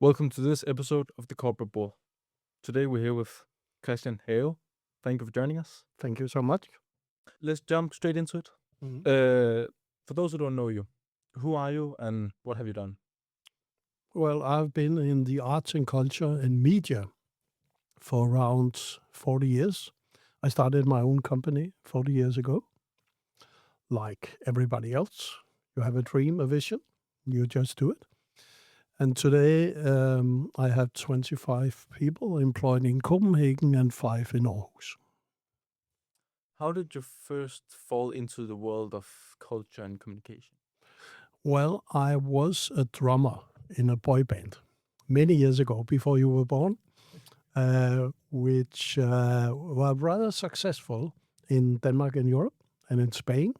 Welcome to this episode of the Corporate Ball. Today we're here with Christian Hale. Thank you for joining us. Thank you so much. Let's jump straight into it. Mhm. For those who don't know you, who are you and what have you done? Well, I've been in the arts and culture and media for around 40 years. I started my own company 40 years ago. Like everybody else, you have a dream, a vision, you just do it. And today I have 25 people employed in Copenhagen and 5 in Aarhus. How did you first fall into the world of culture and communication? Well, I was a drummer in a boy band many years ago, before you were born, which were rather successful in Denmark and Europe and in Spain,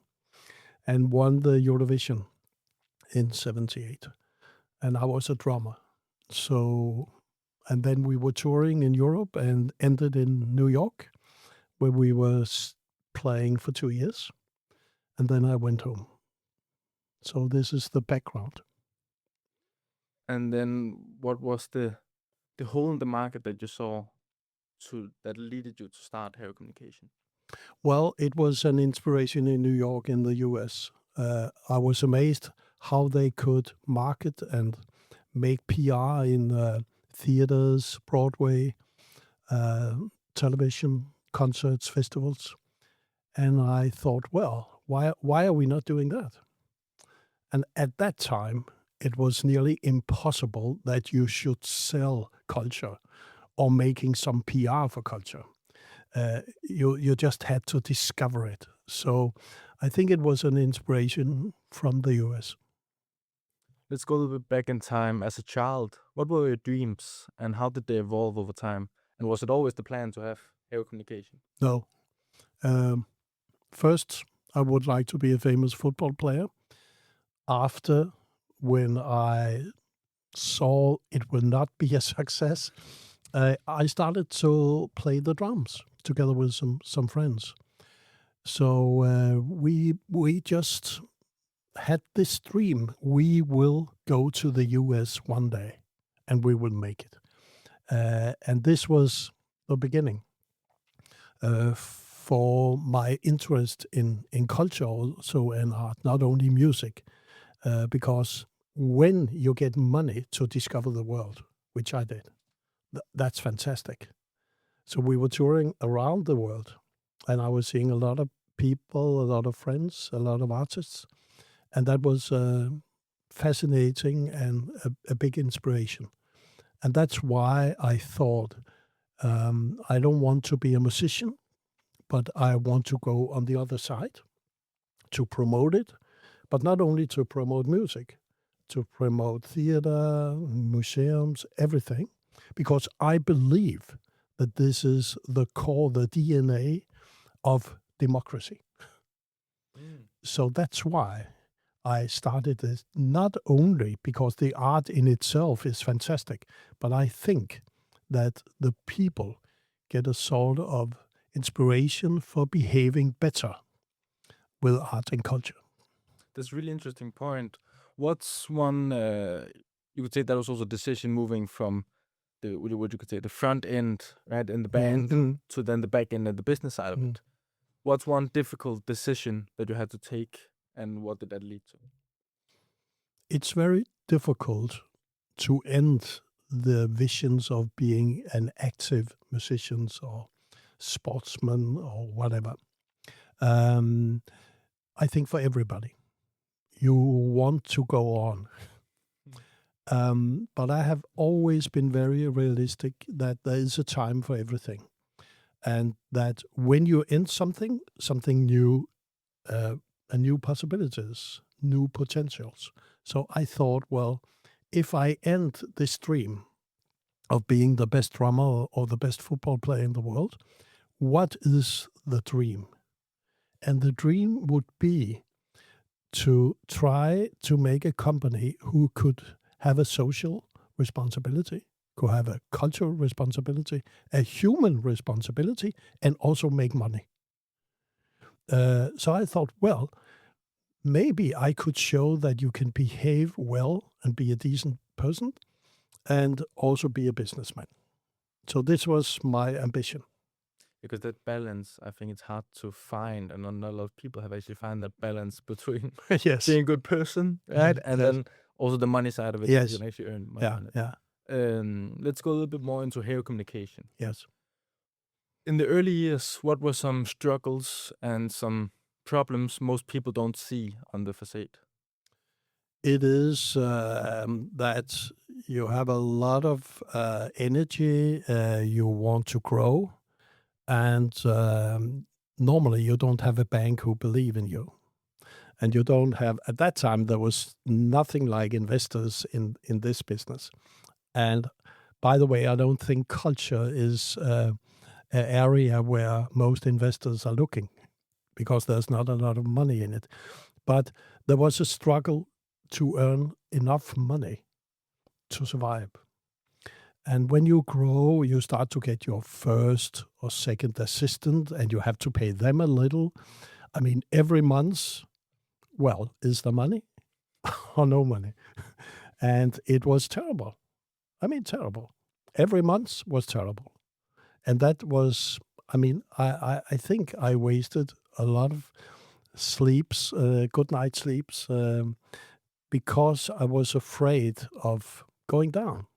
and won the Eurovision in '78. And I was a drummer. So, and then we were touring in Europe and ended in New York, where we were playing for 2 years. And then I went home. So this is the background. And then what was the hole in the market that you saw that leaded you to start Hale Communication? Well, it was an inspiration in New York in the US. I was amazed how they could market and make PR in theaters, Broadway, television, concerts, festivals. And I thought, well, why are we not doing that? And at that time, it was nearly impossible that you should sell culture or making some PR for culture. You just had to discover it. So I think it was an inspiration from the US. Let's go a little bit back in time. As a child, what were your dreams and how did they evolve over time? And was it always the plan to have Hale Communication? No. First, I would like to be a famous football player. After, when I saw it will not be a success, I started to play the drums together with some friends. So we just had this dream: we will go to the US one day, and we will make it. And this was the beginning for my interest in culture also and art, not only music, because when you get money to discover the world, which I did, that's fantastic. So we were touring around the world, and I was seeing a lot of people, a lot of friends, a lot of artists, and that was fascinating and a big inspiration. And that's why I thought, I don't want to be a musician, but I want to go on the other side to promote it, but not only to promote music, to promote theater, museums, everything, because I believe that this is the core, the DNA of democracy. So that's why I started this, not only because the art in itself is fantastic, but I think that the people get a sort of inspiration for behaving better with art and culture. That's a really interesting point. What's one you could say that was also a decision moving from the what you could say the front end, right, in the band to then the back end and the business side of it. What's one difficult decision that you had to take and what did that lead to? It's very difficult to end the visions of being an active musician or sportsman or whatever. I think for everybody, you want to go on. But I have always been very realistic that there is a time for everything. And that when you end something new, a new possibilities, new potentials. So I thought, well, if I end this dream of being the best drummer or the best football player in the world, what is the dream? And the dream would be to try to make a company who could have a social responsibility, could have a cultural responsibility, a human responsibility, and also make money. So I thought, well, maybe I could show that you can behave well and be a decent person and also be a businessman. So this was my ambition. Because that balance, I think it's hard to find, and not a lot of people have actually found that balance between Yes. being a good person, right, and Yes. then also the money side of it. Yes. You can actually earn money Yeah. on it. Yeah. Let's go a little bit more into hair communication. Yes. In the early years, what were some struggles and some problems most people don't see on the facade? It is that you have a lot of energy. You want to grow, and normally you don't have a bank who believe in you, and you don't have. At that time, there was nothing like investors in this business. And by the way, I don't think culture is an area where most investors are looking, because there's not a lot of money in it. But there was a struggle to earn enough money to survive. And when you grow, you start to get your first or second assistant, and you have to pay them a little. I mean, every month, well, is there money or no money? And it was terrible. I mean, terrible. Every month was terrible. And that was, I mean, I think I wasted a lot of sleeps, good night sleeps, because I was afraid of going down,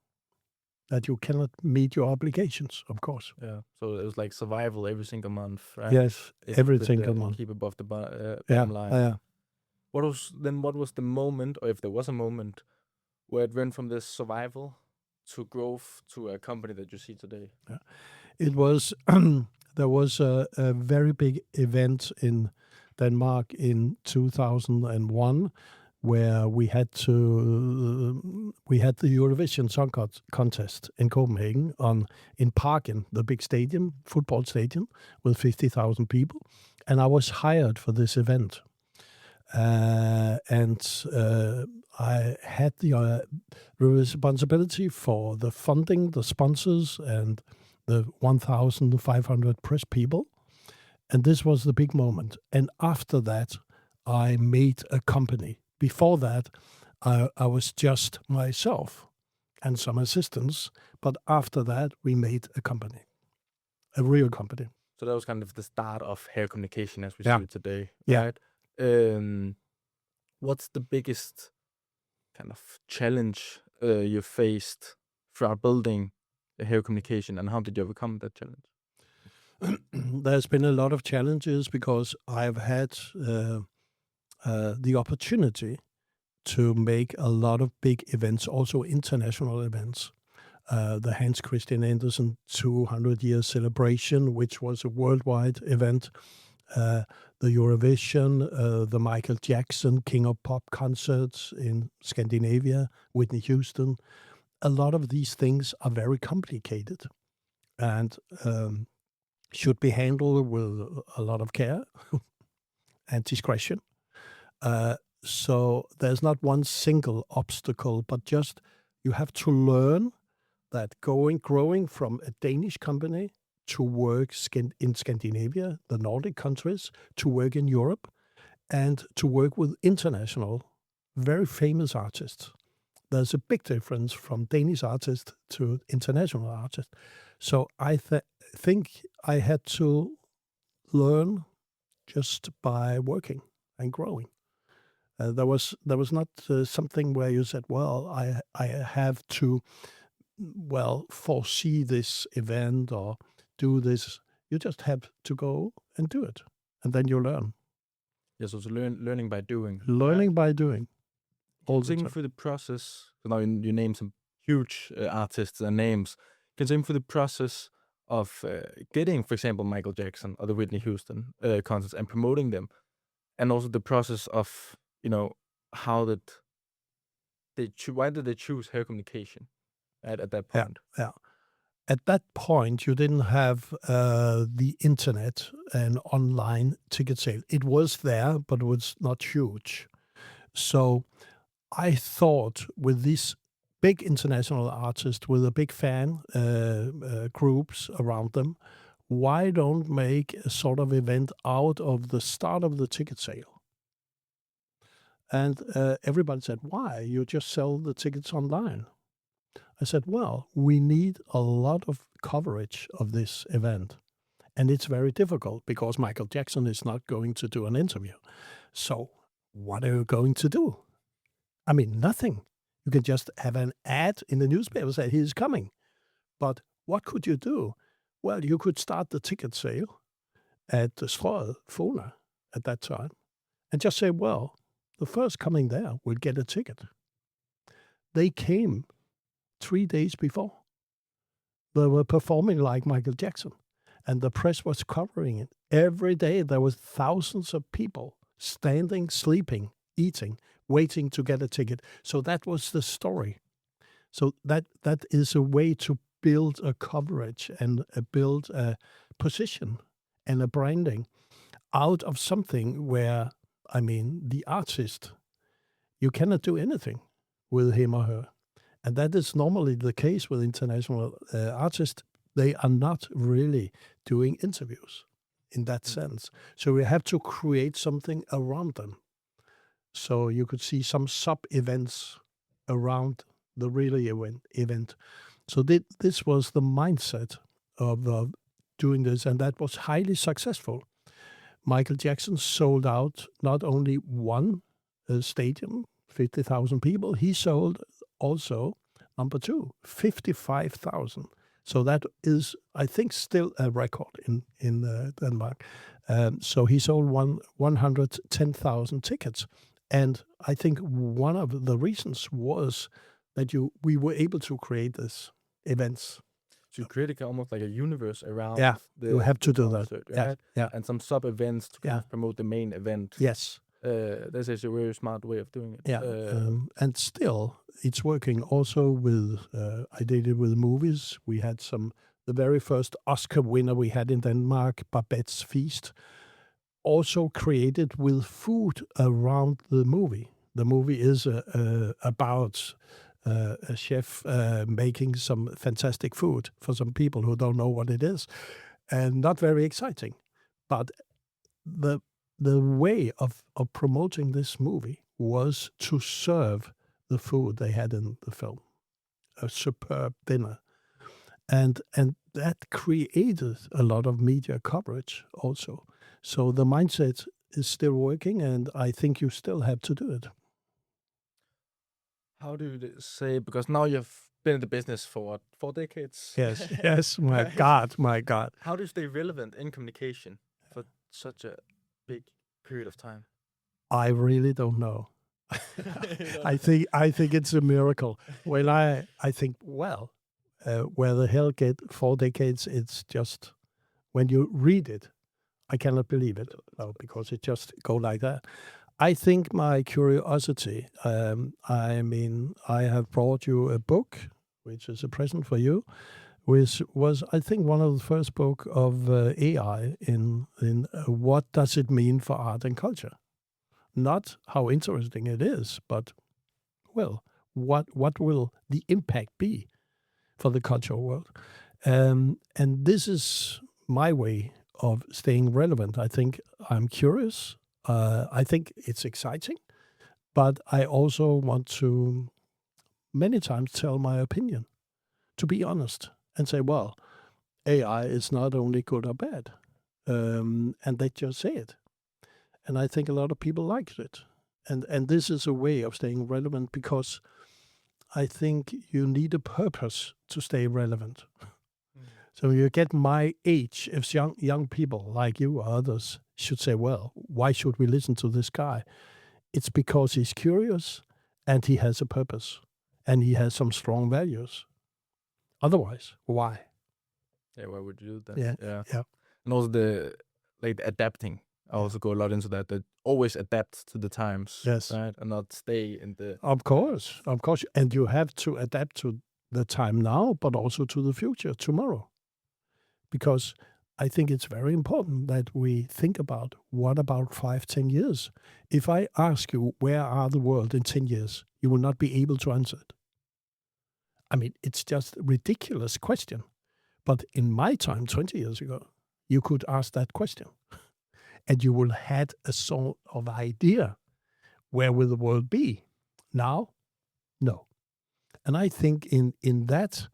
that you cannot meet your obligations, of course. Yeah, so it was like survival every single month, right? Yes, If every with single month. keep above the Yeah, bottom line. yeah. What was the moment, or if there was a moment, where it went from this survival to growth to a company that you see today? It was, there was a very big event in Denmark in 2001, where we had the Eurovision Song Contest in Copenhagen in Parken, the big stadium, football stadium, with 50,000 people, and I was hired for this event, and I had the responsibility for the funding, the sponsors, and the 1,500 press people, and this was the big moment. And after that, I made a company. Before that, I was just myself and some assistants. But after that, we made a company, a real company. So that was kind of the start of hair communication as we Yeah. see it today, Yeah. right? What's the biggest kind of challenge you faced throughout building the hair communication, and how did you overcome that challenge? There's been a lot of challenges because I've had the opportunity to make a lot of big events, also international events. The Hans Christian Andersen 200-year celebration, which was a worldwide event. The Eurovision, the Michael Jackson King of Pop concerts in Scandinavia, Whitney Houston. A lot of these things are very complicated and should be handled with a lot of care and discretion. So there's not one single obstacle, but just you have to learn that growing from a Danish company to work in Scandinavia, the Nordic countries, to work in Europe, and to work with international, very famous artists. There's a big difference from Danish artists to international artists. So I think I had to learn just by working and growing. There was not something where you said, "Well, I have to, well, foresee this event or do this." You just have to go and do it, and then you learn. Yeah, so learning by doing. Learning by doing. Can All you the take me time. through the process? So now you name some huge artists and names. Can you take me through the process of getting, for example, Michael Jackson or the Whitney Houston concerts and promoting them, and also the process of how did why did they choose hair communication at that Yeah, point? yeah. At that point, you didn't have the internet and online ticket sale. It was there, but it was not huge. So I thought with these big international artists with a big fan groups around them, why don't make a sort of event out of the start of the ticket sale? And everybody said, why? You just sell the tickets online. I said, well, we need a lot of coverage of this event. And it's very difficult because Michael Jackson is not going to do an interview. So what are you going to do? I mean, nothing. You can just have an ad in the newspaper say he's coming. But what could you do? Well, you could start the ticket sale at the Strøget Fona at that time and just say, well, the first coming there will get a ticket. They came 3 days before. They were performing like Michael Jackson, and the press was covering it. Every day there was thousands of people standing, sleeping, eating, waiting to get a ticket. So that was the story. So that is a way to build a coverage and build a position and a branding out of something where, I mean, the artist, you cannot do anything with him or her. And that is normally the case with international artists. They are not really doing interviews in that sense. So we have to create something around them. So you could see some sub-events around the really event. So this was the mindset of doing this, and that was highly successful. Michael Jackson sold out not only one stadium, 50,000 people, he sold also, number two, 55,000. So that is, I think, still a record in Denmark. So he sold 110,000 tickets. And I think one of the reasons was that we were able to create this events. So you create almost like a universe around. Yeah, you have to do concert, that. right? Yeah. And some sub events to kind of promote the main event. Yes. This is a very smart way of doing it. Yeah. And still, it's working also with, I did it with movies. We had the very first Oscar winner we had in Denmark, Babette's Feast, also created with food around the movie. The movie is about a chef making some fantastic food for some people who don't know what it is, and not very exciting. But the way of promoting this movie was to serve the food they had in the film, a superb dinner, and that created a lot of media coverage also. So the mindset is still working, and I think you still have to do it. How do you say, because now you've been in the business for what, 4 decades? Yes, yes, my God. How do you stay relevant in communication for such a big period of time? I really don't know. I think it's a miracle. When I think, well, where the hell get 4 decades? It's just, when you read it, I cannot believe it, because it just go like that. I think my curiosity, I mean, I have brought you a book, which is a present for you, which was, I think, one of the first book of AI in what does it mean for art and culture? Not how interesting it is, but, well, what will the impact be for the cultural world? And this is my way of staying relevant. I think I'm curious. I think it's exciting, but I also want to many times tell my opinion, to be honest, and say, well, AI is not only good or bad, and they just say it. And I think a lot of people like it. And this is a way of staying relevant, because I think you need a purpose to stay relevant. So you get my age, if young people like you or others should say, well, why should we listen to this guy? It's because he's curious and he has a purpose and he has some strong values. Otherwise, why? Yeah, why would you do that? Yeah. And also the adapting. I also go a lot into that always adapt to the times. Yes. Right? And not stay in the... Of course. And you have to adapt to the time now, but also to the future, tomorrow. Because I think it's very important that we think about, what about 5, 10 years? If I ask you, where are the world in 10 years? You will not be able to answer it. I mean, it's just a ridiculous question. But in my time, 20 years ago, you could ask that question. And you will had a sort of idea, where will the world be? Now, no. And I think in that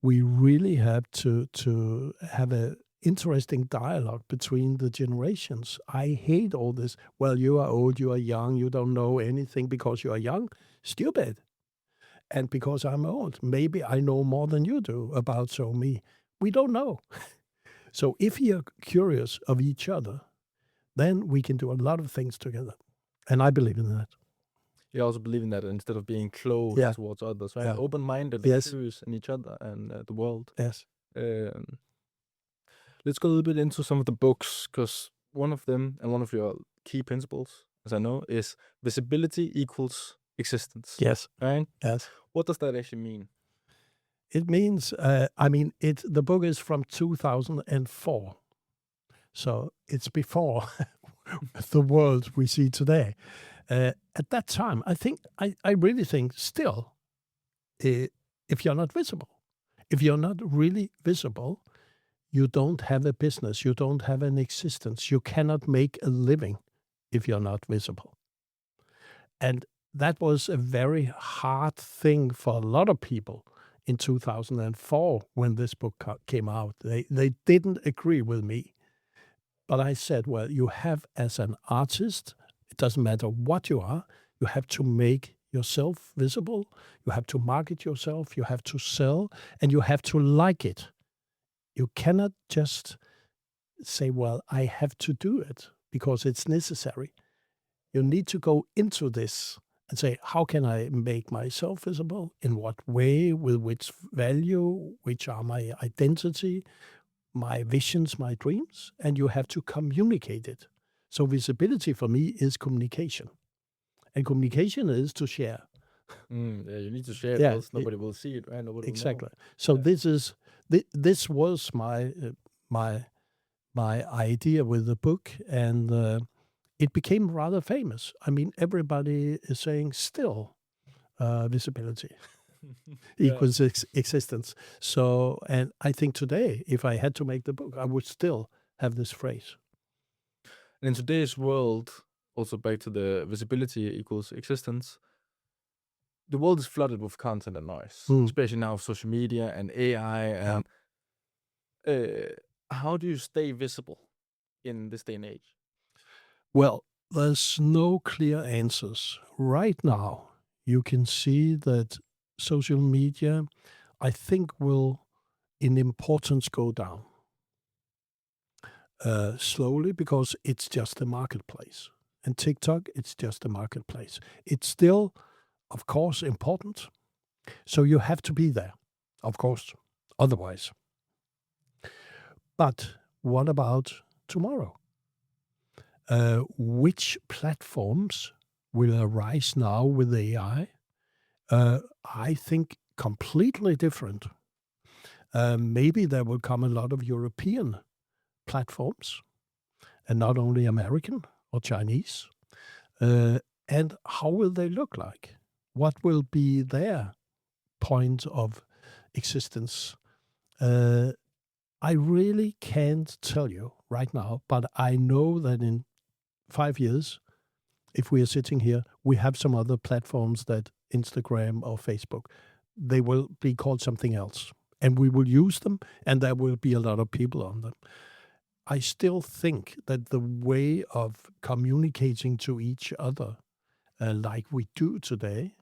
we really have to have a interesting dialogue between the generations. I hate all this. Well, you are old, you are young, you don't know anything because you are young. Stupid. And because I'm old, maybe I know more than you do about so me. We don't know. So if we are curious of each other, then we can do a lot of things together. And I believe in that. You also believe in that instead of being closed Yeah. towards others, right? Yeah. Open-minded, Yes. curious in each other and the world. Yes. Um, let's go a little bit into some of the books, because one of them and one of your key principles, as I know, is visibility equals existence. Yes. Right? Yes. What does that actually mean? It means, the book is from 2004. So it's before the world we see today. At that time, I really think still, if you're not visible, if you're not really visible, you don't have a business, you don't have an existence, you cannot make a living if you're not visible. And that was a very hard thing for a lot of people in 2004 when this book came out. They didn't agree with me. But I said, well, you have, as an artist, it doesn't matter what you are, you have to make yourself visible, you have to market yourself, you have to sell, and you have to like it. You cannot just say, well, I have to do it because it's necessary. You need to go into this and say, how can I make myself visible? In what way? With which value? Which are my identity? My visions, my dreams? And you have to communicate it. So visibility for me is communication. And communication is to share. Yeah, you need to share it, Yeah, else nobody will see it, right? Nobody will know. Exactly. So Yeah. this was my idea with the book, and it became rather famous. I mean, everybody is saying still visibility Yeah. equals existence. So, and I think today, if I had to make the book, I would still have this phrase. And in today's world, also back to the visibility equals existence, the world is flooded with content and noise, especially now with social media and AI. How do you stay visible in this day and age? Well, there's no clear answers. Right now, you can see that social media, I think, will in importance go down slowly because it's just a marketplace. And TikTok, it's just a marketplace. It's still, of course, important. So you have to be there, of course, otherwise. But what about tomorrow? Which platforms will arise now with AI? I think completely different. Maybe there will come a lot of European platforms and not only American or Chinese. And how will they look like? What will be their point of existence? I really can't tell you right now, but I know that in 5 years, if we are sitting here, we have some other platforms that Instagram or Facebook, they will be called something else. And we will use them, and there will be a lot of people on them. I still think that the way of communicating to each other, like we do today,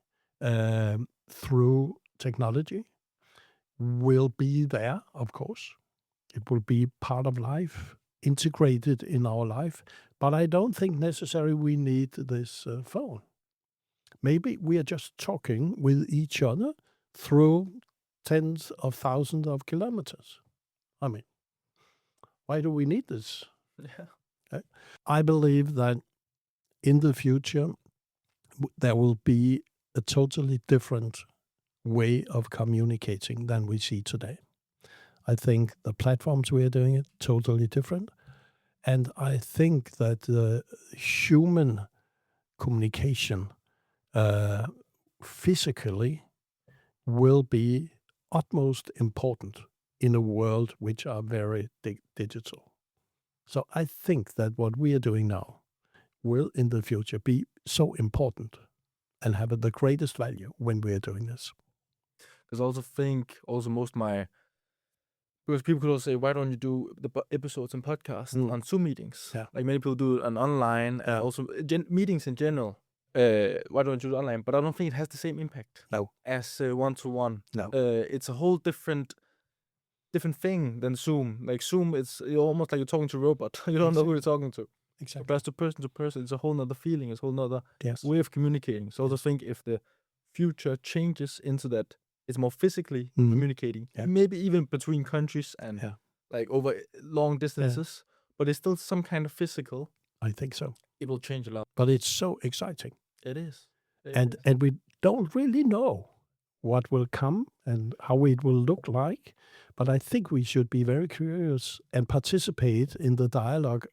through technology, will be there, of course. It will be part of life, integrated in our life. But I don't think necessarily we need this phone. Maybe we are just talking with each other through tens of thousands of kilometers. I mean, why do we need this? Yeah. I believe that in the future, there will be a totally different way of communicating than we see today. I think the platforms we are doing it totally different. And I think that the human communication physically will be utmost important in a world which are very digital. So I think that what we are doing now will in the future be so important and have the greatest value when we are doing this. Because I also think most of my, because people could also say, why don't you do the episodes and podcasts on Zoom meetings? Yeah. Like many people do it on online, and also meetings in general. Why don't you do it online? But I don't think it has the same impact as one-to-one. No. It's a whole different thing than Zoom. Like Zoom, it's almost like you're talking to a robot. You don't know who you're talking to. Exactly. Whereas to person, it's a whole nother feeling. It's a whole nother Yes. way of communicating. So I also think if the future changes into that, it's more physically communicating, maybe even between countries and like over long distances, but it's still some kind of physical. I think so. It will change a lot. But it's so exciting. It is. And we don't really know what will come and how it will look like. But I think we should be very curious and participate in the dialogue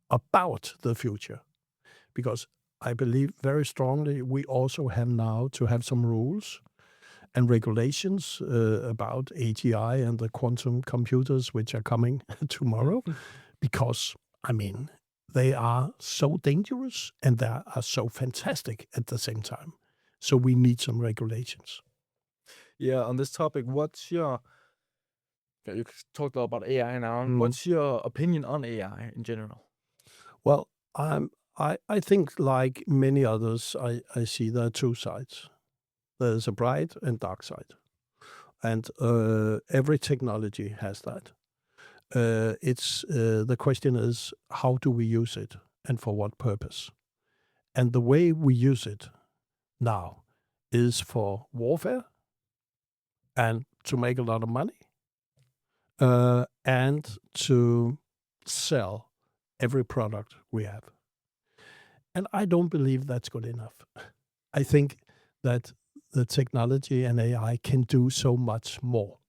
about the future. Because I believe very strongly we also have now to have some rules and regulations about AGI and the quantum computers which are coming tomorrow. Because, I mean, they are so dangerous and they are so fantastic at the same time. So we need some regulations. Yeah, on this topic, what's your... You talked a lot about AI now. What's your opinion on AI in general? Well, I think like many others, I see there are two sides. There's a bright and dark side. And every technology has that. The question is, how do we use it and for what purpose? And the way we use it now is for warfare and to make a lot of money and to sell every product we have. And I don't believe that's good enough. I think that the technology and AI can do so much more.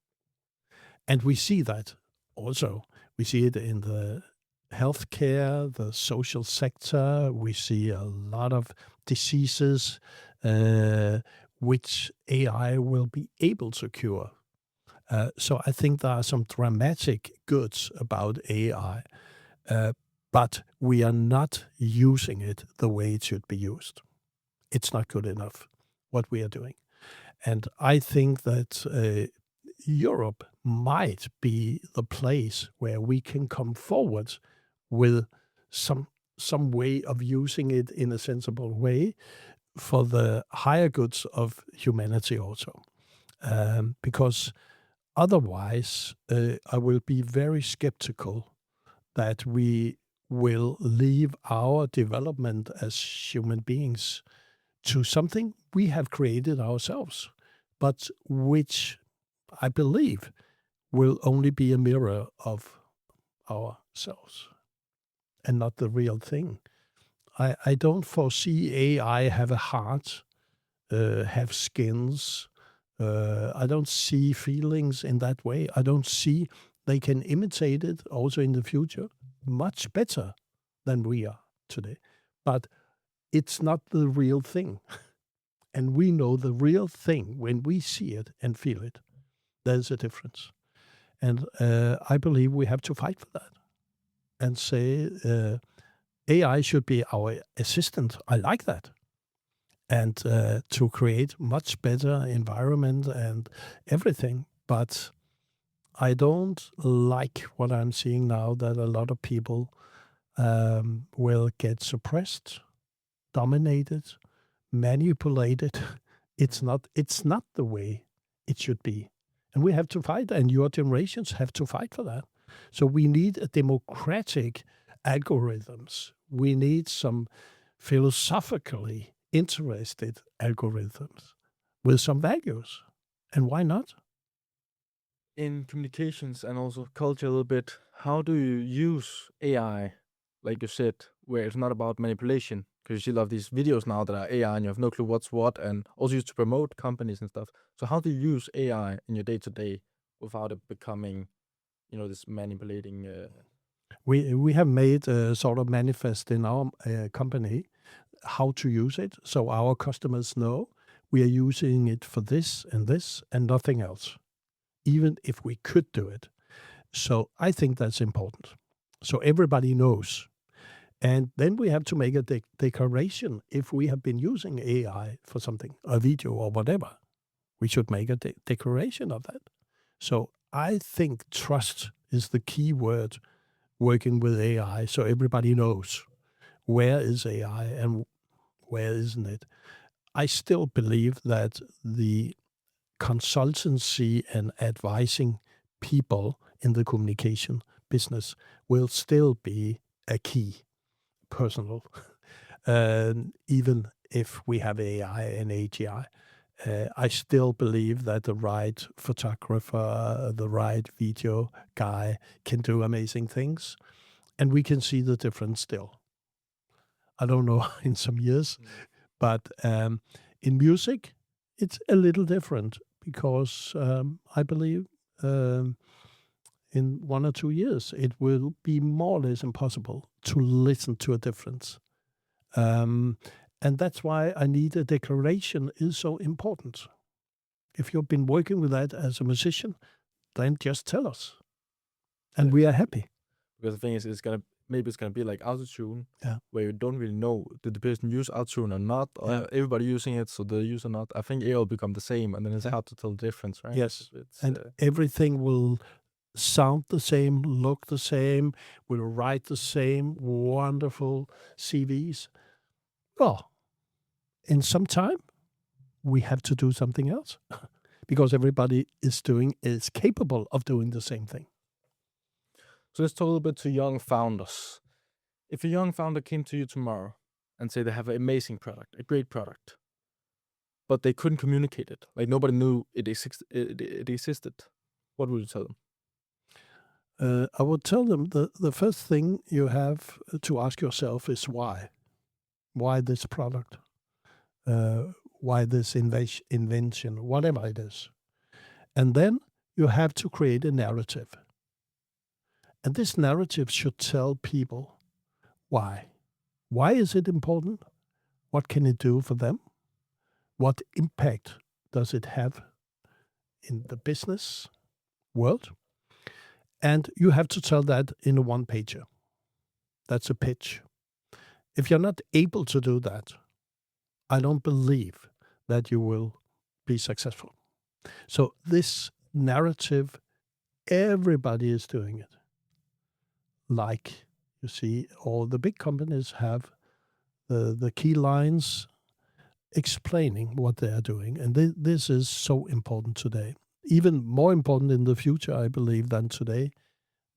And we see that also. We see it in the healthcare, the social sector. We see a lot of diseases which AI will be able to cure. So I think there are some dramatic goods about AI, but we are not using it the way it should be used. It's not good enough, what we are doing. And I think that Europe might be the place where we can come forward with some way of using it in a sensible way for the higher goods of humanity also. Because otherwise, I will be very skeptical that we will leave our development as human beings to something we have created ourselves, but which I believe will only be a mirror of ourselves and not the real thing. I don't foresee AI have a heart, have skins. I don't see feelings in that way. I don't see they can imitate it also in the future much better than we are today. But it's not the real thing. And we know the real thing when we see it and feel it. There's a difference. And I believe we have to fight for that and say AI should be our assistant. I like that. And to create much better environment and everything. But I don't like what I'm seeing now, that a lot of people will get suppressed, dominated, manipulated. It's not the way it should be. And we have to fight, and your generations have to fight for that. So we need a democratic algorithms. We need some philosophically interested algorithms with some values. And why not? In communications and also culture a little bit, how do you use AI, like you said, where it's not about manipulation? Because you see a lot of these videos now that are AI and you have no clue what's what, and also used to promote companies and stuff. So how do you use AI in your day-to-day without it becoming, this manipulating... We have made a sort of manifest in our company how to use it, so our customers know we are using it for this and nothing else, even if we could do it. So I think that's important. So everybody knows. And then we have to make a declaration if we have been using AI for something, a video or whatever. We should make a declaration of that. So I think trust is the key word working with AI, so everybody knows where is AI and where isn't it. I still believe that the consultancy and advising people in the communication business will still be a key personal, even if we have AI and AGI. I still believe that the right photographer, the right video guy can do amazing things, and we can see the difference still. I don't know in some years, but in music, it's a little different because I believe in 1 or 2 years, it will be more or less impossible to listen to a difference. And that's why I need a declaration is so important. If you've been working with that as a musician, then just tell us. And we are happy. Because the thing is, maybe it's gonna be like autotune, Yeah. where you don't really know did the person use autotune or not, or Yeah. everybody using it, so they use or not. I think it will become the same, and then it's hard to tell the difference, right? Yes. It's, And everything will sound the same, look the same, will write the same wonderful CVs. Well, in some time, we have to do something else because everybody is capable of doing the same thing. So let's talk a little bit to young founders. If a young founder came to you tomorrow and say they have an amazing product, a great product, but they couldn't communicate it, like nobody knew it existed, what would you tell them? I would tell them the first thing you have to ask yourself is why. Why this product? Why this invention? Whatever it is. And then you have to create a narrative. And this narrative should tell people why. Why is it important? What can it do for them? What impact does it have in the business world? And you have to tell that in a one-pager. That's a pitch. If you're not able to do that, I don't believe that you will be successful. So this narrative, everybody is doing it. Like, you see, all the big companies have the key lines explaining what they are doing. And this is so important today. Even more important in the future, I believe, than today,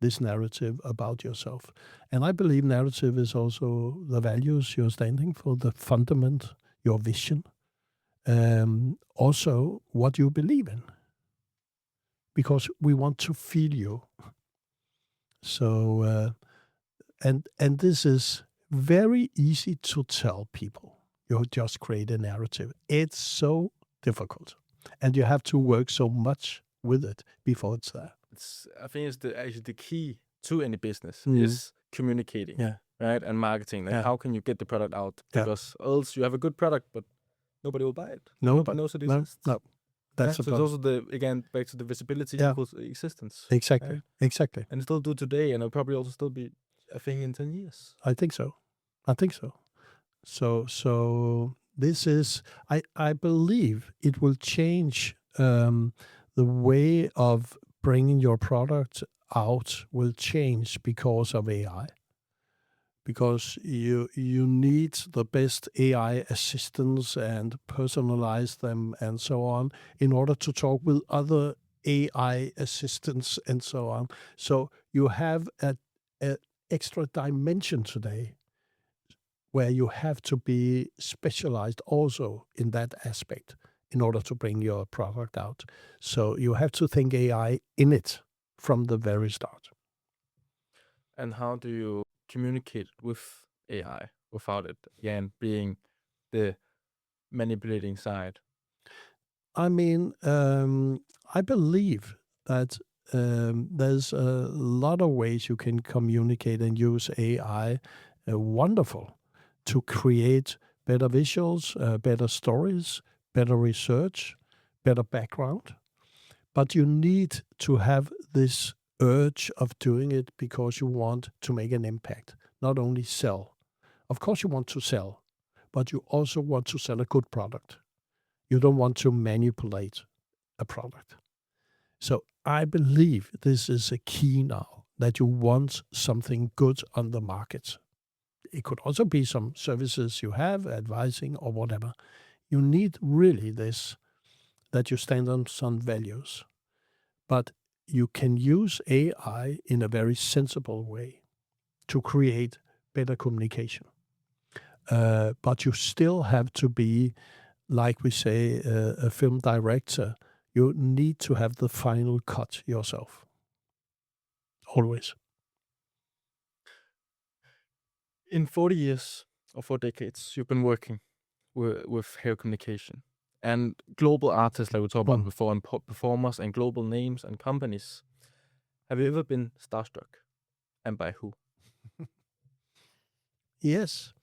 this narrative about yourself. And I believe narrative is also the values you're standing for, the fundament, your vision, also what you believe in. Because we want to feel you. So, and this is very easy to tell people. You just create a narrative. It's so difficult. And you have to work so much with it before it's there. I think it's actually the key to any business Mhm. is communicating, Yeah. right? And marketing. Like, Yeah. how can you get the product out? Yeah. Because else you have a good product, but nobody will buy it. No, Nobody knows it exists. No. That's so it's also again back to the visibility equals existence. Exactly. Right? Exactly. And still do today, and it'll probably also still be a thing in 10 years. I think so. So this is, I believe it will change the way of bringing your product out will change because of AI. Because you need the best AI assistants and personalize them and so on in order to talk with other AI assistants and so on. So you have an extra dimension today where you have to be specialized also in that aspect in order to bring your product out. So you have to think AI in it from the very start. And how do you communicate with AI without it, again, being the manipulating side? I mean, I believe that there's a lot of ways you can communicate and use AI wonderful to create better visuals, better stories, better research, better background. But you need to have this urge of doing it because you want to make an impact, not only sell. Of course, you want to sell, but you also want to sell a good product. You don't want to manipulate a product. So I believe this is a key now, that you want something good on the market. It could also be some services you have, advising or whatever. You need really this, that you stand on some values. But you can use AI in a very sensible way to create better communication. But you still have to be, like we say, a film director. You need to have the final cut yourself. Always. In 40 years or 4 decades, you've been working with hair communication and global artists, like we talked about before, and performers and global names and companies. Have you ever been starstruck, and by who? Yes.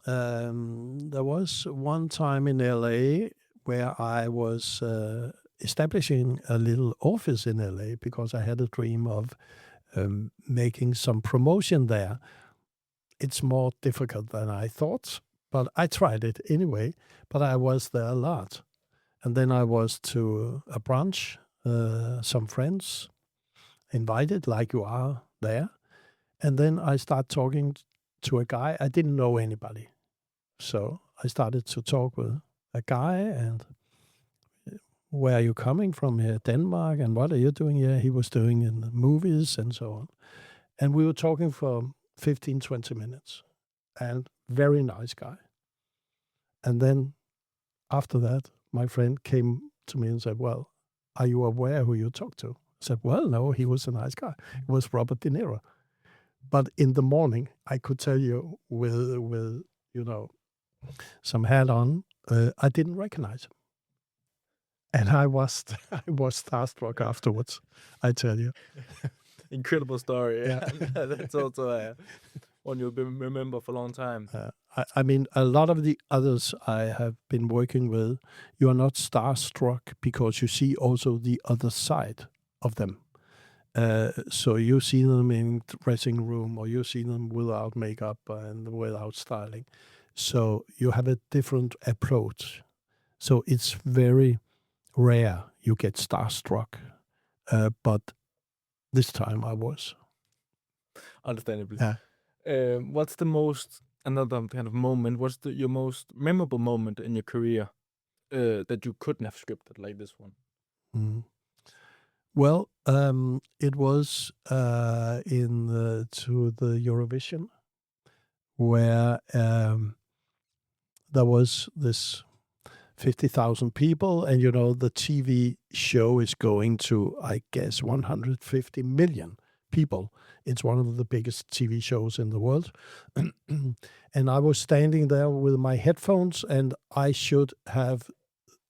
There was one time in LA where I was establishing a little office in LA because I had a dream of making some promotion there. It's more difficult than I thought, but I tried it anyway. But I was there a lot. And then I was to a brunch, some friends invited, like you are there. And then I start talking to a guy. I didn't know anybody. So I started to talk with a guy, and where are you coming from here? Denmark, and what are you doing here? He was doing in the movies and so on. And we were talking for 15, 20 minutes, and very nice guy. And then after that, my friend came to me and said, well, are you aware who you talked to? I said, well, no, he was a nice guy. It was Robert De Niro. But in the morning, I could tell you with some hat on, I didn't recognize him. And I was starstruck afterwards, I tell you. Incredible story. Yeah. That's also one you'll remember for a long time. I mean, a lot of the others I have been working with, you are not starstruck because you see also the other side of them. So you see them in dressing room, or you see them without makeup and without styling. So you have a different approach. So it's very rare you get starstruck. But this time I was. Understandably. Yeah. What's another kind of moment, what's your most memorable moment in your career that you couldn't have scripted like this one? Well, it was to the Eurovision, where there was this 50,000 people, and the TV show is going to, I guess, 150 million people. It's one of the biggest TV shows in the world. And I was standing there with my headphones, and I should have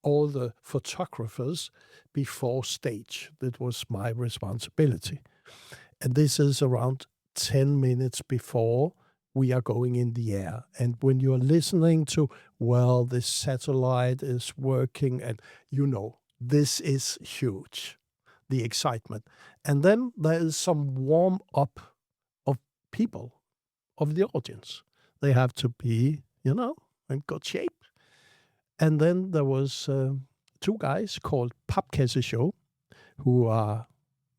all the photographers before stage. That was my responsibility. And this is around 10 minutes before we are going in the air. And when you're listening to, well, this satellite is working, and this is huge, the excitement. And then there is some warm up of people, of the audience. They have to be, in good shape. And then there was two guys called Papkasse Show, who are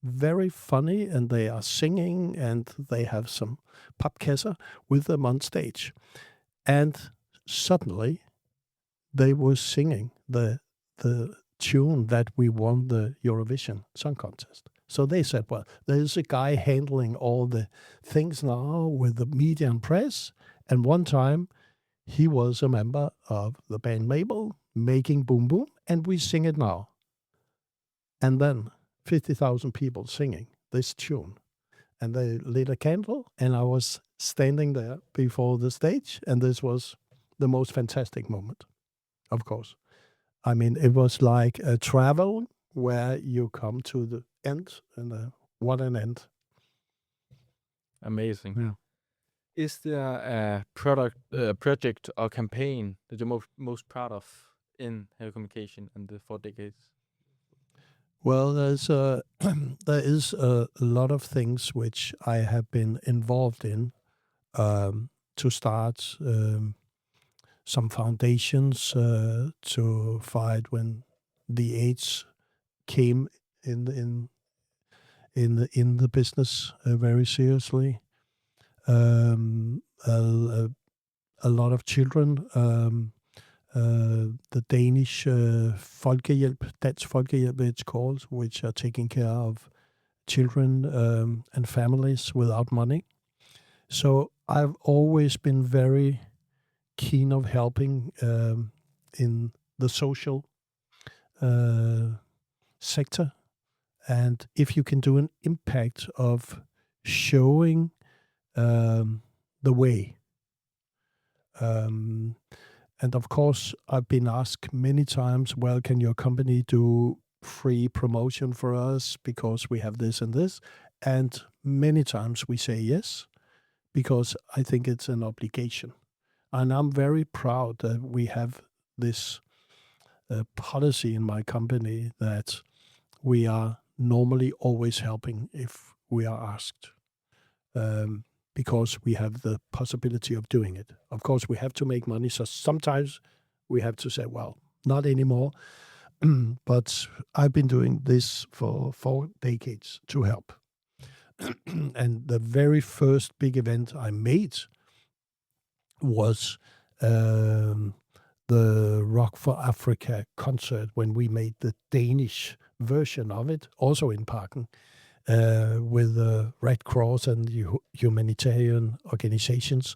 very funny, and they are singing, and they have some papkasse with them on stage. And suddenly they were singing the tune that we won the Eurovision Song Contest. So they said, well, there's a guy handling all the things now with the media and press. And one time he was a member of the band Mabel, making Boom Boom, and we sing it now. And then 50,000 people singing this tune. And they lit a candle, and I was standing there before the stage, and this was the most fantastic moment, of course. I mean, it was like a travel where you come to the end, and what an end. Amazing. Yeah. Is there a project or campaign that you're most proud of in hair communication in the 4 decades? Well, there is a lot of things which I have been involved in, to start some foundations to fight when the AIDS came in the business very seriously. Um, a, a lot of children. The Danish Folkehjælp, Dansk Folkehjælp it's called, which are taking care of children and families without money. So I've always been very keen of helping in the social sector. And if you can do an impact of showing the way. And of course, I've been asked many times, well, can your company do free promotion for us because we have this and this? And many times we say yes, because I think it's an obligation. And I'm very proud that we have this policy in my company that we are normally always helping if we are asked. Because we have the possibility of doing it. Of course, we have to make money, so sometimes we have to say, well, not anymore. But I've been doing this for 4 decades to help. And the very first big event I made was the Rock for Africa concert, when we made the Danish version of it, also in Parken. With the Red Cross and humanitarian organizations.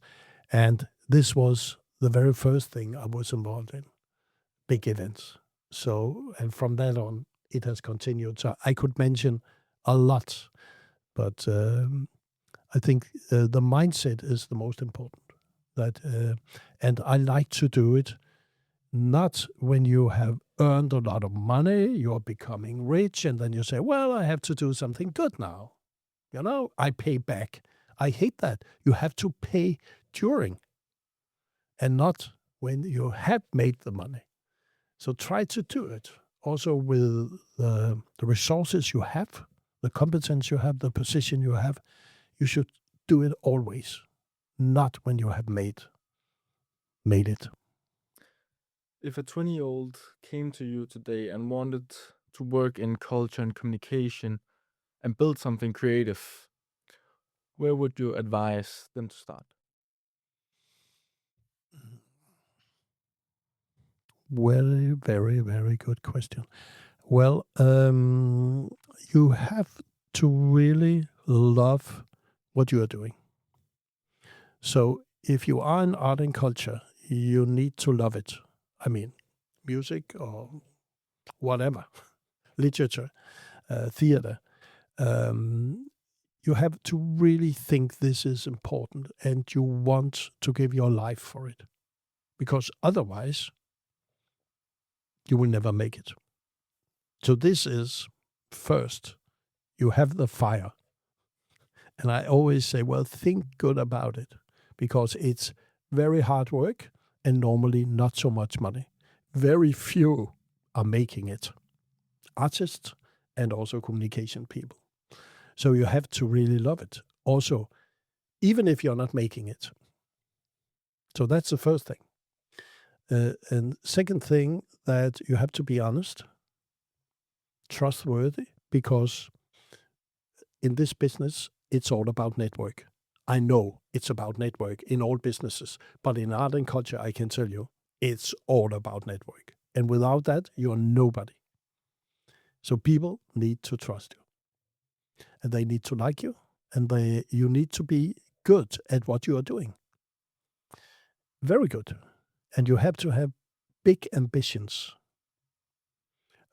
And this was the very first thing I was involved in, big events. So, and from that on, it has continued. So I could mention a lot, but I think the mindset is the most important. And I like to do it not when you have earned a lot of money, you're becoming rich, and then you say, well, I have to do something good now. I pay back. I hate that. You have to pay during and not when you have made the money. So try to do it also with the resources you have, the competence you have, the position you have. You should do it always, not when you have made it. If a 20-year-old came to you today and wanted to work in culture and communication and build something creative, where would you advise them to start? Very, very, very good question. Well, you have to really love what you are doing. So if you are in art and culture, you need to love it. I mean, music or whatever, literature, theater. You have to really think this is important and you want to give your life for it. Because otherwise, you will never make it. So this is first, you have the fire. And I always say, well, think good about it, because it's very hard work and normally not so much money. Very few are making it. Artists and also communication people. So you have to really love it. Also, even if you're not making it. So that's the first thing. And second thing, that you have to be honest, trustworthy, because in this business, it's all about network. I know it's about network in all businesses, but in art and culture, I can tell you, it's all about network. And without that, you're nobody. So people need to trust you. And they need to like you. And you need to be good at what you are doing. Very good. And you have to have big ambitions.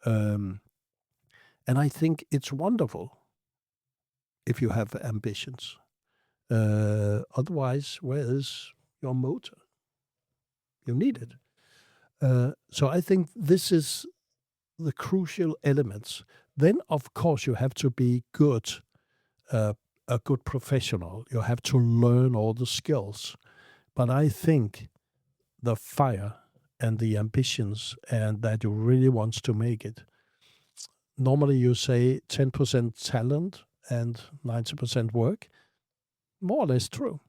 And I think it's wonderful if you have ambitions. Otherwise, where is your motor? You need it. So I think this is the crucial elements. Then, of course, you have to be good, a good professional. You have to learn all the skills. But I think the fire and the ambitions and that you really want to make it. Normally you say 10% talent and 90% work. More or less true.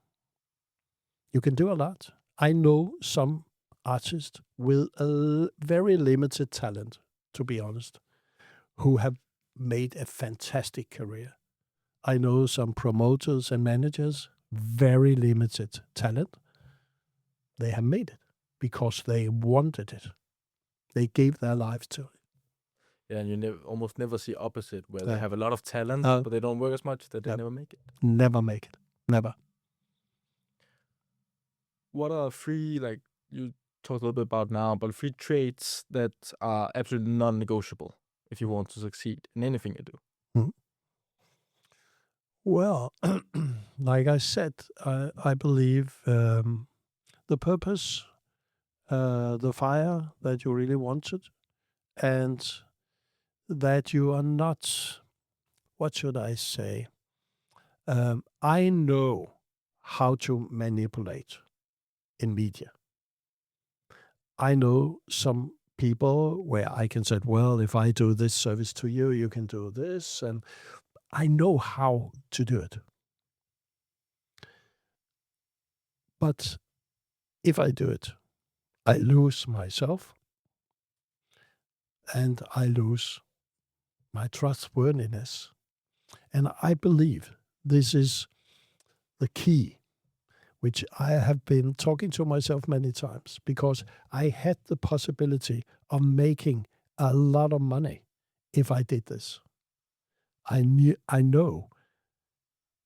You can do a lot. I know some artists with a very limited talent, to be honest, who have made a fantastic career. I know some promoters and managers, very limited talent. They have made it because they wanted it. They gave their lives to it. Yeah, and you almost never see opposite, where they Yeah. have a lot of talent, but they don't work as much, that they Yep. never make it. Never make it. Never. What are three, like you talked a little bit about now, but three traits that are absolutely non-negotiable if you want to succeed in anything you do? Well, like I said, I believe the purpose, the fire that you really wanted, and that you are not, what should I say? I know how to manipulate in media. I know some people where I can say, well, if I do this service to you, you can do this. And I know how to do it. But if I do it, I lose myself and I lose my trustworthiness. And I believe this is the key, which I have been talking to myself many times, because I had the possibility of making a lot of money if I did this. I know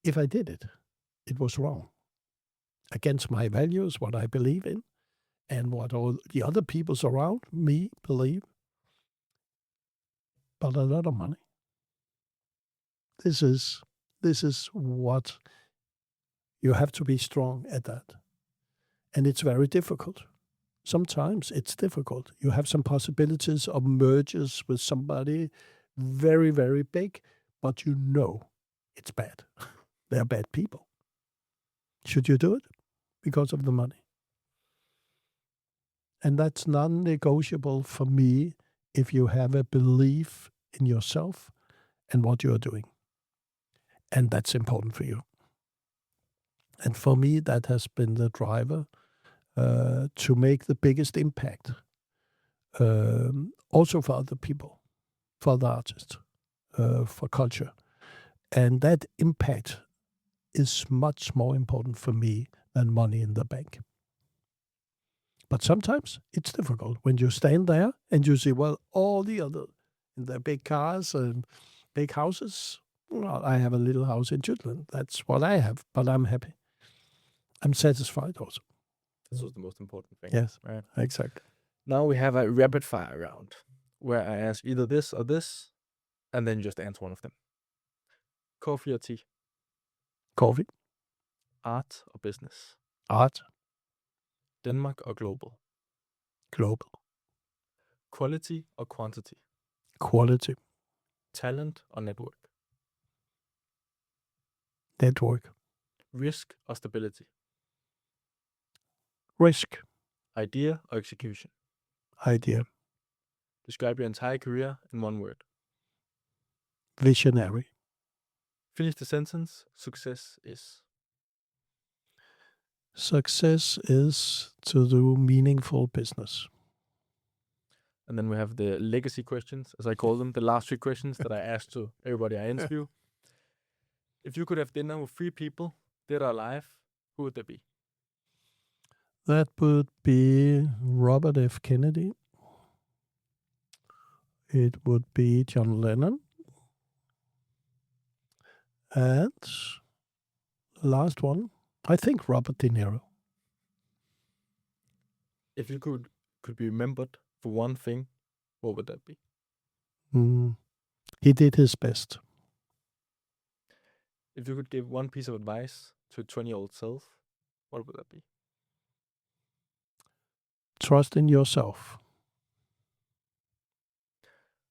if I did it, it was wrong. Against my values, what I believe in, and what all the other peoples around me believe. But a lot of money. This is what you have to be strong at that. And it's very difficult. Sometimes it's difficult. You have some possibilities of mergers with somebody very, very big, but you know it's bad. They're bad people. Should you do it? Because of the money. And that's non-negotiable for me if you have a belief in yourself and what you're doing. And that's important for you. And for me, that has been the driver to make the biggest impact, also for other people, for the artists, for culture. And that impact is much more important for me than money in the bank. But sometimes it's difficult when you stand there and you see, well, all the other in their big cars and big houses. Well, I have a little house in Jutland. That's what I have, but I'm happy. I'm satisfied also. This was the most important thing. Yes, Right. exactly. Now we have a rapid fire round where I ask either this or this, and then you just answer one of them. Coffee or tea? Coffee, Art or business? art, Denmark or global? global, Quality or quantity? quality, Talent or network? network, Risk or stability? risk, Idea or execution? idea, Describe your entire career in one word. visionary. Finish the sentence. Success is. Success is to do meaningful business. And then we have the legacy questions, as I call them, the last 3 questions that I ask to everybody I interview. If you could have dinner with 3 people, dead or alive, who would they be? That would be Robert F. Kennedy. It would be John Lennon. And the last one, I think Robert De Niro. If you could be remembered for one thing, what would that be? He did his best. If you could give one piece of advice to a 20-year-old self, what would that be? Trust in yourself.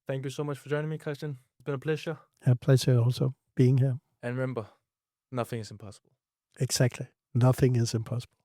Thank you so much for joining me, Christian. It's been a pleasure. A pleasure also being here. And remember, nothing is impossible. Exactly. Nothing is impossible.